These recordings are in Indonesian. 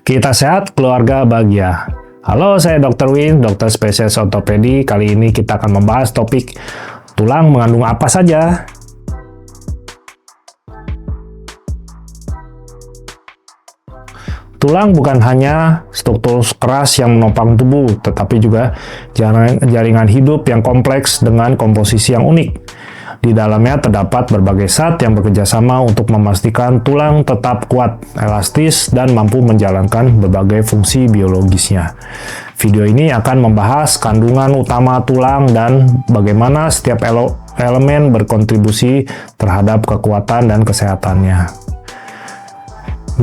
Kita sehat, keluarga bahagia. Halo, saya Dr. Win, dokter spesialis ortopedi. Kali ini kita akan membahas topik tulang mengandung apa saja. Tulang bukan hanya struktur keras yang menopang tubuh, tetapi juga jaringan hidup yang kompleks dengan komposisi yang unik. Di dalamnya terdapat berbagai zat yang bekerjasama untuk memastikan tulang tetap kuat, elastis, dan mampu menjalankan berbagai fungsi biologisnya. Video ini akan membahas kandungan utama tulang dan bagaimana setiap elemen berkontribusi terhadap kekuatan dan kesehatannya.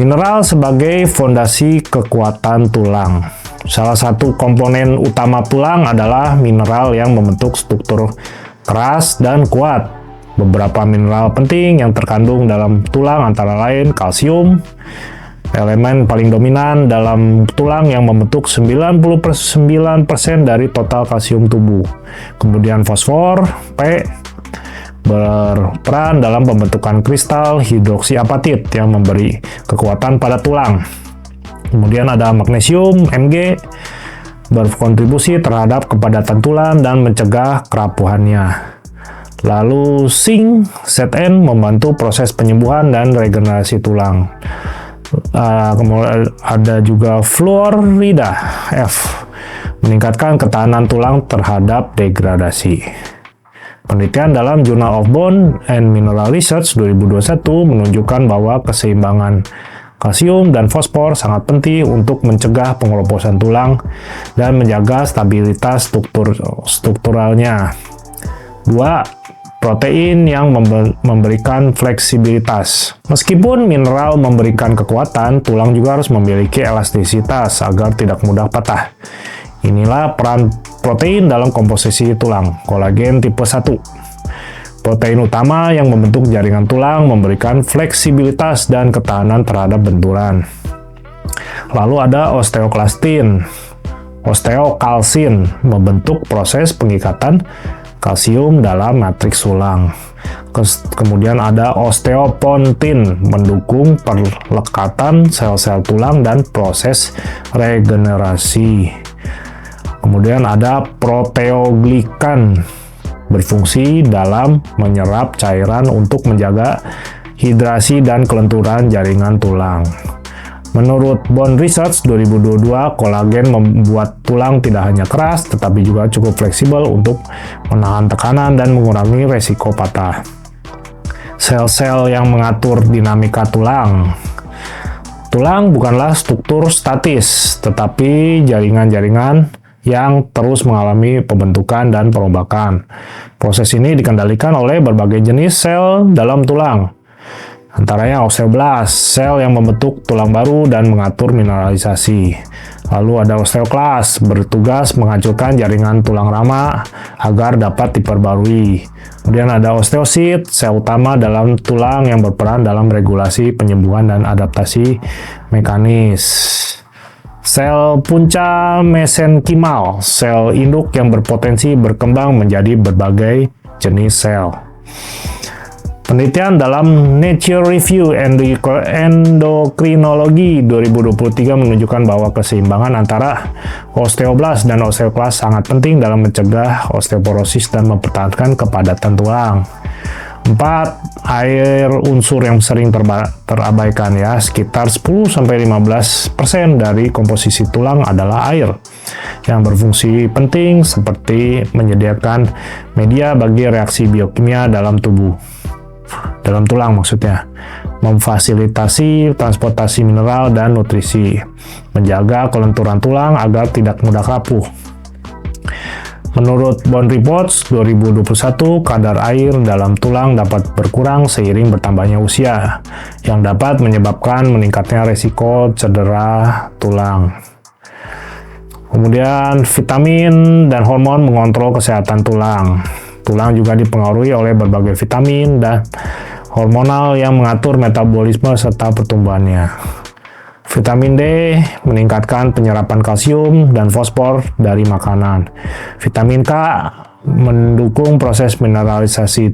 Mineral sebagai fondasi kekuatan tulang. Salah satu komponen utama tulang adalah mineral yang membentuk struktur keras dan kuat. Beberapa mineral penting yang terkandung dalam tulang antara lain kalsium, elemen paling dominan dalam tulang yang membentuk 99% dari total kalsium tubuh. Kemudian fosfor, P, berperan dalam pembentukan kristal hidroksiapatit yang memberi kekuatan pada tulang. Kemudian ada magnesium, Mg, berkontribusi terhadap kepadatan tulang dan mencegah kerapuhannya. Lalu zinc, Zn, membantu proses penyembuhan dan regenerasi tulang. Kemudian ada juga fluorida, F, meningkatkan ketahanan tulang terhadap degradasi. Penelitian dalam Journal of Bone and Mineral Research 2021 menunjukkan bahwa keseimbangan kalsium dan fosfor sangat penting untuk mencegah pengeroposan tulang dan menjaga stabilitas strukturalnya. 2. Protein yang memberikan fleksibilitas. Meskipun mineral memberikan kekuatan, tulang juga harus memiliki elastisitas agar tidak mudah patah. Inilah peran protein dalam komposisi tulang. Kolagen tipe 1. Protein utama yang membentuk jaringan tulang memberikan fleksibilitas dan ketahanan terhadap benturan. Lalu ada osteoklastin, osteokalsin, membentuk proses pengikatan kalsium dalam matriks tulang. Kemudian ada osteopontin, mendukung perlekatan sel-sel tulang dan proses regenerasi. Kemudian ada proteoglikan, berfungsi dalam menyerap cairan untuk menjaga hidrasi dan kelenturan jaringan tulang. Menurut Bone Research 2022, kolagen membuat tulang tidak hanya keras, tetapi juga cukup fleksibel untuk menahan tekanan dan mengurangi resiko patah. Sel-sel yang mengatur dinamika tulang. Tulang bukanlah struktur statis, tetapi jaringan-jaringan yang terus mengalami pembentukan dan perombakan. Proses ini dikendalikan oleh berbagai jenis sel dalam tulang. Antaranya osteoblast, sel yang membentuk tulang baru dan mengatur mineralisasi. Lalu ada osteoklas, bertugas menghancurkan jaringan tulang lama agar dapat diperbarui. Kemudian ada osteosit, sel utama dalam tulang yang berperan dalam regulasi penyembuhan dan adaptasi mekanis. Sel punca mesenkimal, sel induk yang berpotensi berkembang menjadi berbagai jenis sel. Penelitian dalam Nature Review Endocrinology 2023 menunjukkan bahwa keseimbangan antara osteoblast dan osteoklas sangat penting dalam mencegah osteoporosis dan mempertahankan kepadatan tulang. 4. Air, unsur yang sering terabaikan ya, sekitar 10-15% dari komposisi tulang adalah air yang berfungsi penting seperti menyediakan media bagi reaksi biokimia dalam tulang maksudnya, memfasilitasi transportasi mineral dan nutrisi, menjaga kelenturan tulang agar tidak mudah rapuh. Menurut Bone Reports 2021, kadar air dalam tulang dapat berkurang seiring bertambahnya usia, yang dapat menyebabkan meningkatnya risiko cedera tulang. Kemudian vitamin dan hormon mengontrol kesehatan tulang. Tulang juga dipengaruhi oleh berbagai vitamin dan hormonal yang mengatur metabolisme serta pertumbuhannya. Vitamin D meningkatkan penyerapan kalsium dan fosfor dari makanan. Vitamin K mendukung proses mineralisasi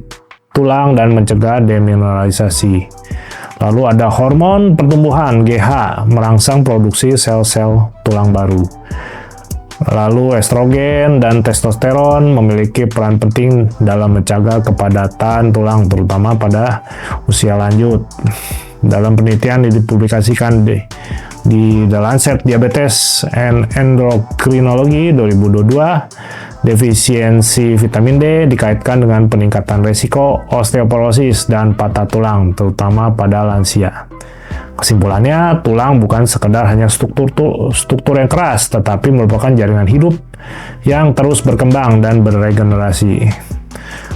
tulang dan mencegah demineralisasi. Lalu ada hormon pertumbuhan GH, merangsang produksi sel-sel tulang baru. Lalu estrogen dan testosteron memiliki peran penting dalam mencegah kepadatan tulang, terutama pada usia lanjut. Dalam penelitian dipublikasikan di The Lancet Diabetes and Endocrinology 2022, defisiensi vitamin D dikaitkan dengan peningkatan resiko osteoporosis dan patah tulang, terutama pada lansia. Kesimpulannya, tulang bukan sekedar hanya struktur yang keras, tetapi merupakan jaringan hidup yang terus berkembang dan beregenerasi.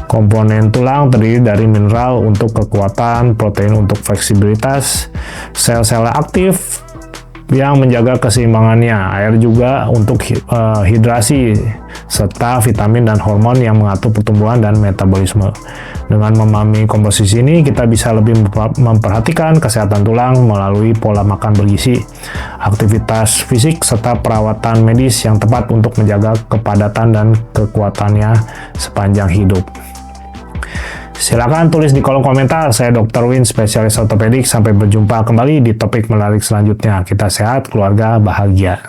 Komponen tulang terdiri dari mineral untuk kekuatan, protein untuk fleksibilitas, sel-sel aktif yang menjaga keseimbangannya, air juga untuk hidrasi, serta vitamin dan hormon yang mengatur pertumbuhan dan metabolisme. Dengan memahami komposisi ini, kita bisa lebih memperhatikan kesehatan tulang melalui pola makan bergizi, aktivitas fisik, serta perawatan medis yang tepat untuk menjaga kepadatan dan kekuatannya sepanjang hidup. Silakan tulis di kolom komentar. Saya Dr. Win, spesialis ortopedik. Sampai berjumpa kembali di topik menarik selanjutnya. Kita sehat, keluarga bahagia.